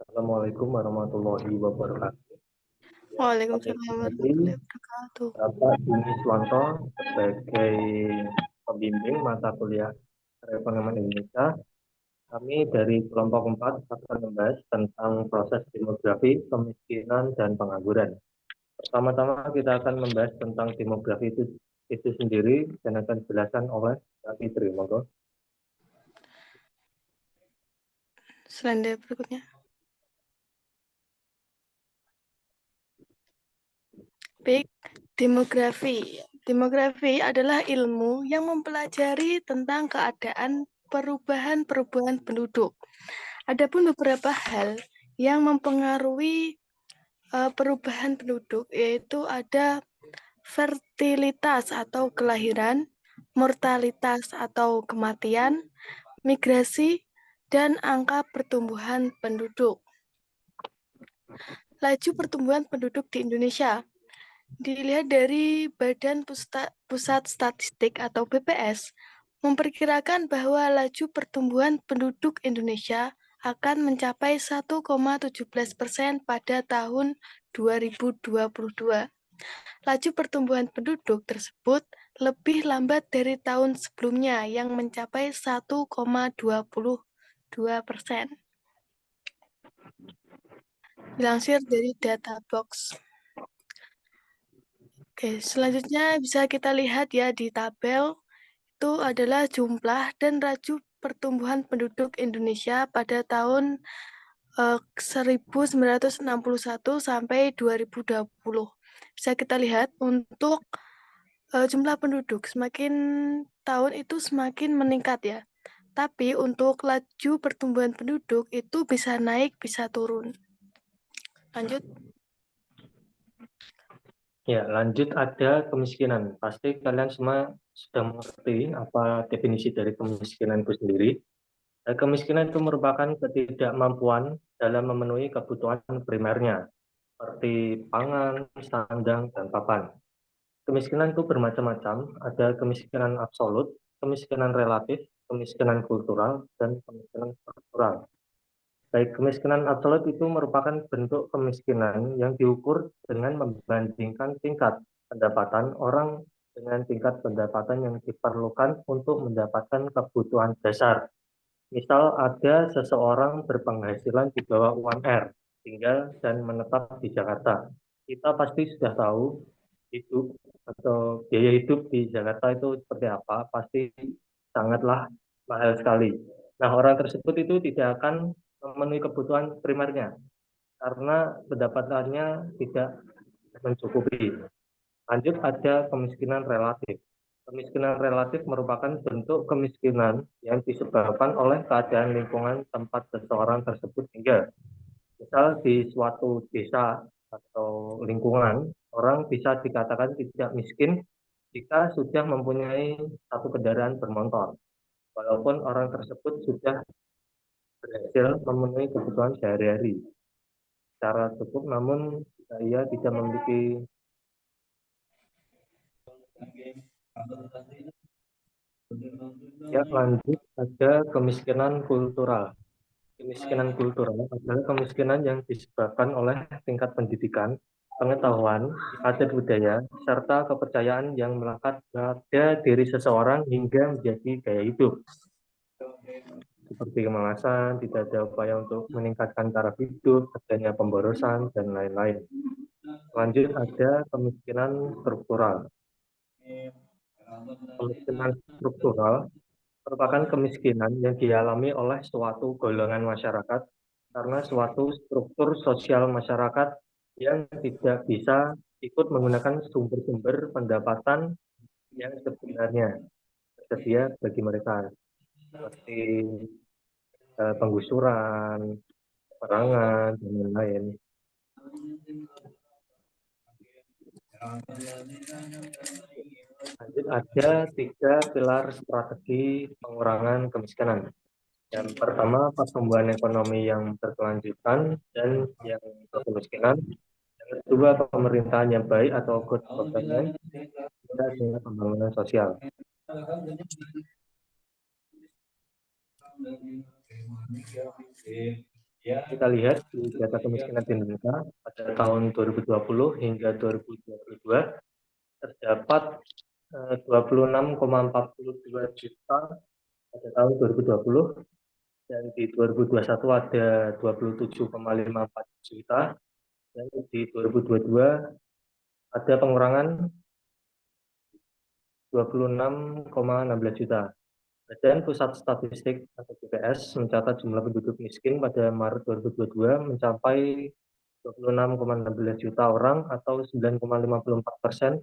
Assalamualaikum warahmatullahi wabarakatuh. Ya, kami Waalaikumsalam hormati warahmatullahi wabarakatuh. Bapak Dini Swanto sebagai pembimbing mata kuliah Perekonomian Indonesia. Kami dari kelompok 4 akan membahas tentang proses demografi, kemiskinan, dan pengangguran. Pertama-tama kita akan membahas tentang demografi itu sendiri dan akan dijelaskan oleh Mbak Fitri. Monggo. Slide berikutnya. Baik, demografi. Demografi adalah ilmu yang mempelajari tentang keadaan perubahan penduduk. Adapun beberapa hal yang mempengaruhi perubahan penduduk, yaitu ada fertilitas atau kelahiran, mortalitas atau kematian, migrasi, dan angka pertumbuhan penduduk. Laju pertumbuhan penduduk di Indonesia dilihat dari Badan Pusat Statistik atau BPS, memperkirakan bahwa laju pertumbuhan penduduk Indonesia akan mencapai 1,17% pada tahun 2022. Laju pertumbuhan penduduk tersebut lebih lambat dari tahun sebelumnya yang mencapai 1,22%. Dilansir dari Databox. Oke, selanjutnya bisa kita lihat ya di tabel, itu adalah jumlah dan laju pertumbuhan penduduk Indonesia pada tahun 1961 sampai 2020. Bisa kita lihat untuk jumlah penduduk semakin tahun itu semakin meningkat ya. Tapi untuk laju pertumbuhan penduduk itu bisa naik, bisa turun. Lanjut. Ya, lanjut ada kemiskinan. Pasti kalian semua sudah mengerti apa definisi dari kemiskinan itu sendiri. Kemiskinan itu merupakan ketidakmampuan dalam memenuhi kebutuhan primernya, seperti pangan, sandang, dan papan. Kemiskinan itu bermacam-macam, ada kemiskinan absolut, kemiskinan relatif, kemiskinan kultural, dan kemiskinan struktural. Baik, kemiskinan absolut itu merupakan bentuk kemiskinan yang diukur dengan membandingkan tingkat pendapatan orang dengan tingkat pendapatan yang diperlukan untuk mendapatkan kebutuhan dasar. Misal ada seseorang berpenghasilan di bawah UMR, tinggal dan menetap di Jakarta. Kita pasti sudah tahu hidup atau biaya hidup di Jakarta itu seperti apa, pasti sangatlah mahal sekali. Nah, orang tersebut itu tidak akan memenuhi kebutuhan primernya karena pendapatannya tidak mencukupi. Lanjut ada kemiskinan relatif. Kemiskinan relatif merupakan bentuk kemiskinan yang disebabkan oleh keadaan lingkungan tempat seseorang tersebut tinggal. Misal di suatu desa atau lingkungan, orang bisa dikatakan tidak miskin jika sudah mempunyai satu kendaraan bermotor, walaupun orang tersebut sudah berhasil memenuhi kebutuhan sehari-hari secara cukup, namun ia tidak memiliki. Ya, lanjut ada kemiskinan kultural. Kemiskinan kultural adalah kemiskinan yang disebabkan oleh tingkat pendidikan, pengetahuan, adat budaya, serta kepercayaan yang melekat pada diri seseorang hingga menjadi gaya hidup. Seperti kemalasan, tidak ada upaya untuk meningkatkan taraf hidup, adanya pemborosan, dan lain-lain. Lanjut ada kemiskinan struktural. Kemiskinan struktural merupakan kemiskinan yang dialami oleh suatu golongan masyarakat karena suatu struktur sosial masyarakat yang tidak bisa ikut menggunakan sumber-sumber pendapatan yang sebenarnya tersedia bagi mereka, seperti penggusuran, perangan, dan lain-lain. Lanjut ada 3 pilar strategi pengurangan kemiskinan. Yang pertama, pertumbuhan ekonomi yang berkelanjutan dan yang kemiskinan. Yang kedua, pemerintahan yang baik atau good governance. Ketiga, adalah pembangunan sosial. Kita lihat di data kemiskinan di Indonesia pada tahun 2020 hingga 2022 terdapat 26,42 juta pada tahun 2020 dan di 2021 ada 27,54 juta dan di 2022 ada pengurangan 26,16 juta. Badan Pusat Statistik atau BPS mencatat jumlah penduduk miskin pada Maret 2022 mencapai 26,16 juta orang atau 9,54%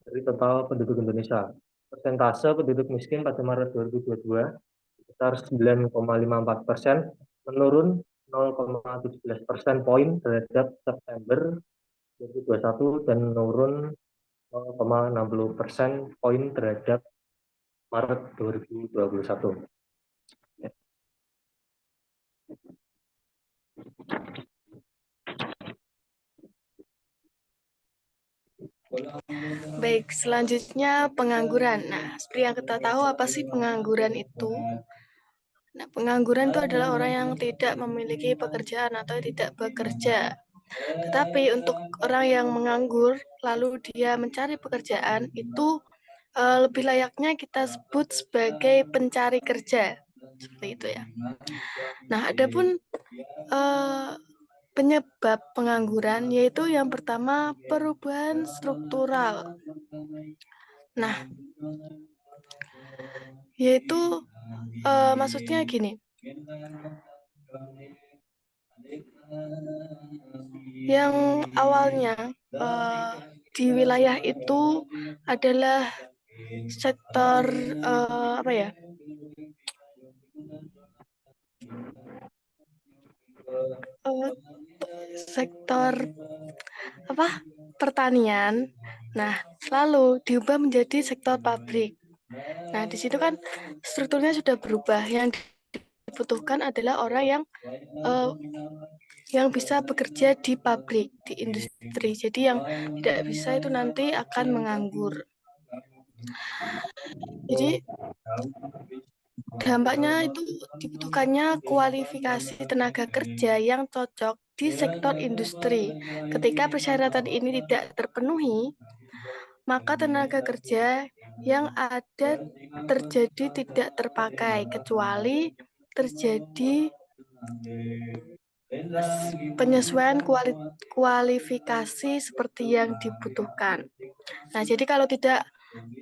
dari total penduduk Indonesia. Persentase penduduk miskin pada Maret 2022 sebesar 9,54%, menurun 0,17% poin terhadap September 2021 dan menurun 0,60% poin terhadap Maret 2021. Baik, selanjutnya pengangguran. Nah, seperti yang kita tahu apa sih pengangguran itu? Nah, pengangguran itu adalah orang yang tidak memiliki pekerjaan atau tidak bekerja. Tetapi untuk orang yang menganggur lalu dia mencari pekerjaan itu lebih layaknya kita sebut sebagai pencari kerja. Seperti itu ya. Nah, adapun penyebab pengangguran yaitu yang pertama perubahan struktural. Nah, yaitu maksudnya gini. Yang awalnya di wilayah itu adalah sektor apa ya? Sektor apa? Pertanian. Nah, lalu diubah menjadi sektor pabrik. Nah, di situ kan strukturnya sudah berubah. Yang dibutuhkan adalah orang yang bisa bekerja di pabrik, di industri. Jadi yang tidak bisa itu nanti akan menganggur. Jadi dampaknya itu dibutuhkannya kualifikasi tenaga kerja yang cocok di sektor industri. Ketika persyaratan ini tidak terpenuhi, maka tenaga kerja yang ada terjadi tidak terpakai, kecuali terjadi penyesuaian kualifikasi seperti yang dibutuhkan. Nah, jadi kalau tidak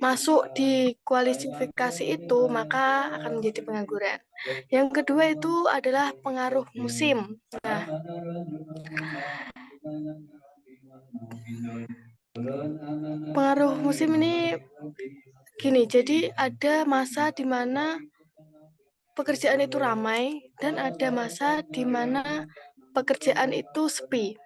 masuk di kualifikasi itu, maka akan menjadi pengangguran. Yang kedua itu adalah pengaruh musim. Nah, pengaruh musim ini gini, jadi ada masa di mana pekerjaan itu ramai dan ada masa di mana pekerjaan itu sepi.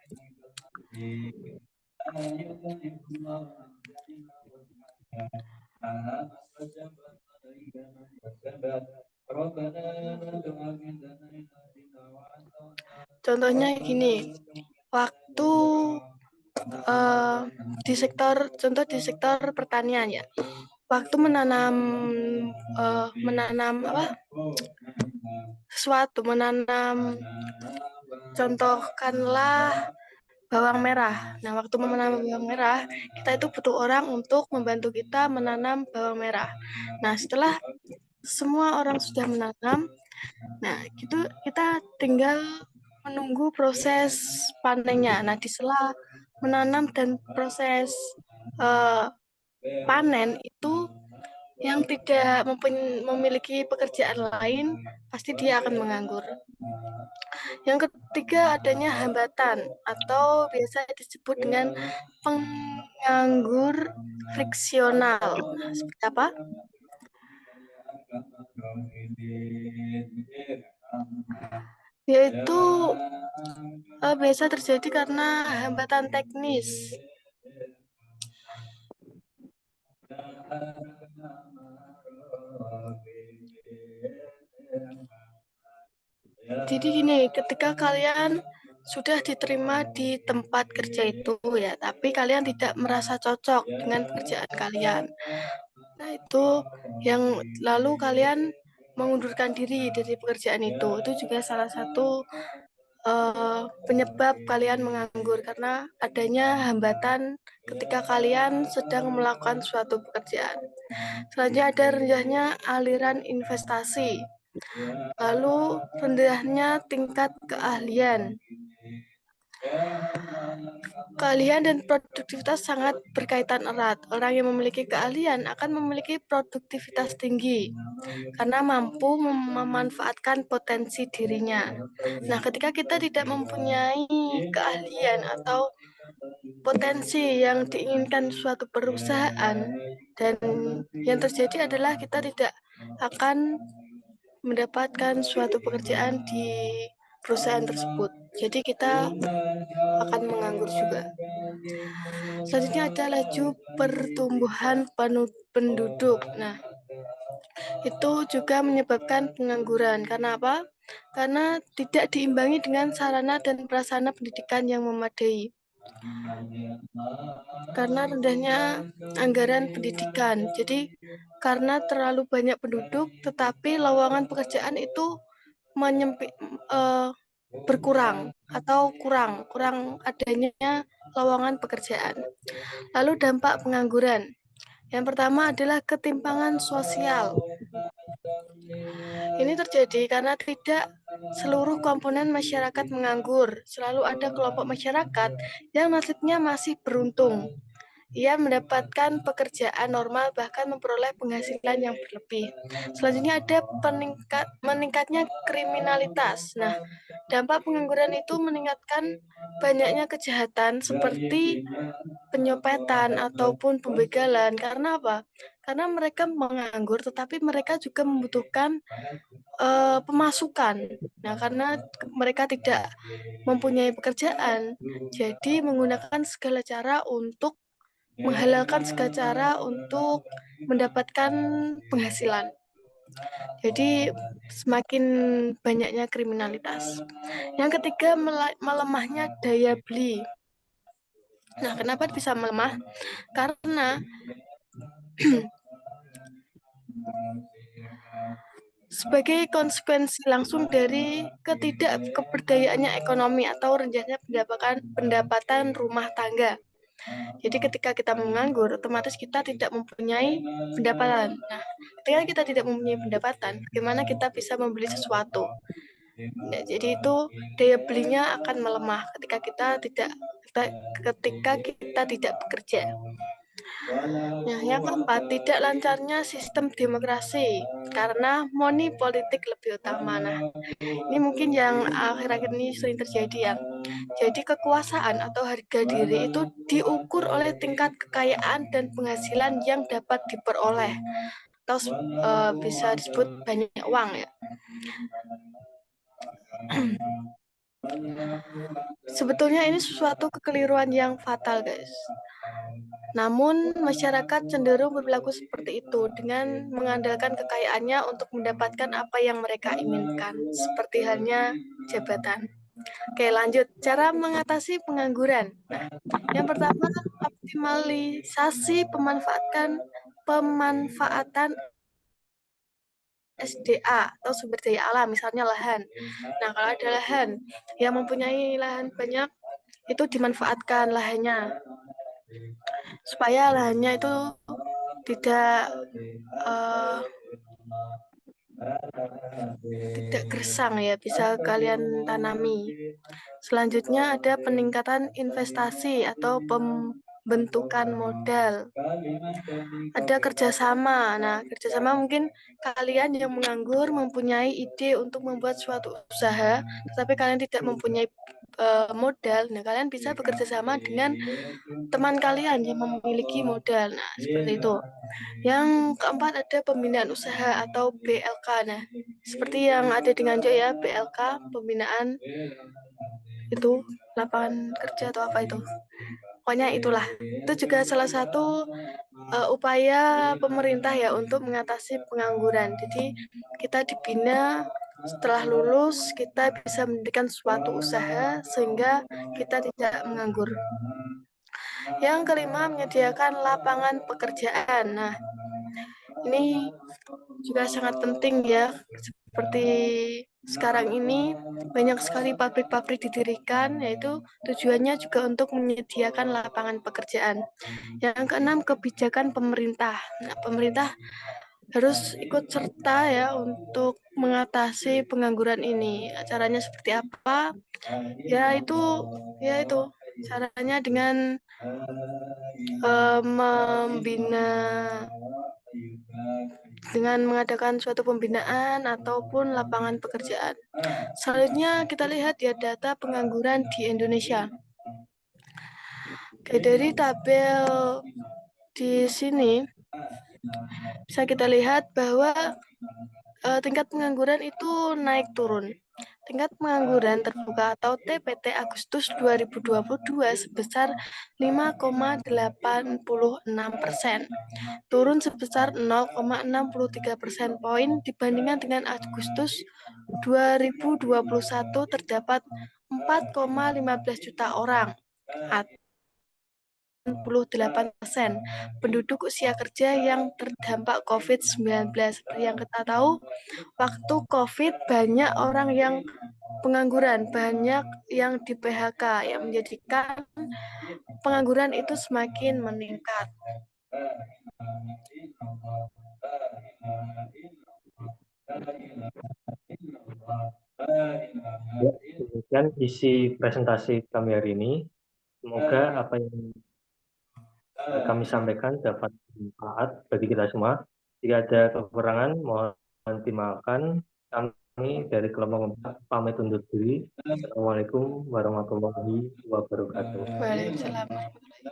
Contohnya gini, waktu di sektor pertanian ya, waktu menanam sesuatu, contohkanlah bawang merah. Nah, waktu menanam bawang merah, kita itu butuh orang untuk membantu kita menanam bawang merah. Nah, setelah semua orang sudah menanam, nah itu kita tinggal menunggu proses panennya. Nah, di sela menanam dan proses panen itu yang tidak memiliki pekerjaan lain pasti dia akan menganggur. Yang ketiga adanya hambatan atau biasa disebut dengan penganggur friksional. Seperti apa? Yaitu biasa terjadi karena hambatan teknis. Jadi gini, ketika kalian sudah diterima di tempat kerja itu ya, tapi kalian tidak merasa cocok dengan pekerjaan kalian. Nah, itu yang lalu kalian mengundurkan diri dari pekerjaan itu juga salah satu penyebab kalian menganggur karena adanya hambatan ketika kalian sedang melakukan suatu pekerjaan. Selanjutnya ada rendahnya aliran investasi, lalu rendahnya tingkat keahlian. Keahlian dan produktivitas sangat berkaitan erat. Orang yang memiliki keahlian akan memiliki produktivitas tinggi karena mampu memanfaatkan potensi dirinya. Nah, ketika kita tidak mempunyai keahlian atau potensi yang diinginkan suatu perusahaan, dan yang terjadi adalah kita tidak akan mendapatkan suatu pekerjaan di perusahaan tersebut. Jadi kita akan menganggur juga. Selanjutnya ada laju pertumbuhan penduduk. Nah, itu juga menyebabkan pengangguran. Karena apa? Karena tidak diimbangi dengan sarana dan prasarana pendidikan yang memadai. Karena rendahnya anggaran pendidikan. Jadi karena terlalu banyak penduduk, tetapi lowongan pekerjaan itu berkurang atau kurang adanya lowongan pekerjaan. Lalu dampak pengangguran. Yang pertama adalah ketimpangan sosial. Ini terjadi karena tidak seluruh komponen masyarakat menganggur. Selalu ada kelompok masyarakat yang nasibnya masih beruntung. Ia mendapatkan pekerjaan normal bahkan memperoleh penghasilan yang berlebih. Selanjutnya ada meningkatnya kriminalitas. Nah, dampak pengangguran itu meningkatkan banyaknya kejahatan seperti penyopetan ataupun pembegalan. Karena apa? Karena mereka menganggur, tetapi mereka juga membutuhkan pemasukan. Nah, karena mereka tidak mempunyai pekerjaan, jadi menggunakan segala cara untuk menghalalkan segala cara untuk mendapatkan penghasilan. Jadi semakin banyaknya kriminalitas. Yang ketiga, melemahnya daya beli. Nah, kenapa bisa melemah? Karena sebagai konsekuensi langsung dari ketidakberdayaannya ekonomi atau rendahnya pendapatan rumah tangga. Jadi ketika kita menganggur, otomatis kita tidak mempunyai pendapatan. Nah, ketika kita tidak mempunyai pendapatan, bagaimana kita bisa membeli sesuatu? Nah, jadi itu daya belinya akan melemah ketika kita tidak bekerja. Nah, yang keempat, tidak lancarnya sistem demokrasi karena money politik lebih utama. Nah, ini mungkin yang akhir-akhir ini sering terjadi ya. Jadi kekuasaan atau harga diri itu diukur oleh tingkat kekayaan dan penghasilan yang dapat diperoleh atau bisa disebut banyak uang ya. Sebetulnya ini suatu kekeliruan yang fatal, guys. Namun masyarakat cenderung berperilaku seperti itu dengan mengandalkan kekayaannya untuk mendapatkan apa yang mereka inginkan, seperti halnya jabatan. Oke, lanjut. Cara mengatasi pengangguran. Nah, yang pertama, optimalisasi pemanfaatan SDA atau sumber daya alam, misalnya lahan. Nah, kalau ada lahan yang mempunyai lahan banyak, itu dimanfaatkan lahannya supaya lahannya itu tidak tidak gersang ya, bisa kalian tanami. Selanjutnya ada peningkatan investasi atau pembentukan modal. Ada kerjasama. Nah, kerjasama mungkin kalian yang menganggur mempunyai ide untuk membuat suatu usaha, tetapi kalian tidak mempunyai modal. Nah, kalian bisa bekerja sama dengan teman kalian yang memiliki modal. Nah, seperti itu. Yang keempat ada pembinaan usaha atau BLK. Nah, seperti yang ada di Nganjuk ya, BLK, pembinaan itu lapangan kerja atau apa itu. Pokoknya itulah. Itu juga salah satu upaya pemerintah ya untuk mengatasi pengangguran. Jadi kita dibina, setelah lulus kita bisa mendirikan suatu usaha sehingga kita tidak menganggur. Yang kelima, menyediakan lapangan pekerjaan. Nah, ini juga sangat penting ya, seperti sekarang ini banyak sekali pabrik-pabrik didirikan, yaitu tujuannya juga untuk menyediakan lapangan pekerjaan. Yang keenam, kebijakan pemerintah. Nah, pemerintah harus ikut serta ya untuk mengatasi pengangguran ini. Caranya seperti apa? Ya itu caranya dengan membina dengan mengadakan suatu pembinaan ataupun lapangan pekerjaan. Selanjutnya kita lihat ya data pengangguran di Indonesia. Oke, dari tabel di sini bisa kita lihat bahwa tingkat pengangguran itu naik turun. Tingkat pengangguran terbuka atau TPT Agustus 2022 sebesar 5,86%, turun sebesar 0,63% poin dibandingkan dengan Agustus 2021 terdapat 4,15 juta orang atau 98% penduduk usia kerja yang terdampak COVID-19. Seperti yang kita tahu, waktu COVID banyak orang yang pengangguran, banyak yang di PHK, yang menjadikan pengangguran itu semakin meningkat. Ya, demikian isi presentasi kami hari ini. Semoga apa yang kami sampaikan dapat bermanfaat bagi kita semua. Jika ada kekurangan, mohon dimaafkan. Kami dari kelompok 4 pamit undur diri. Assalamualaikum warahmatullahi wabarakatuh. Waalaikumsalam.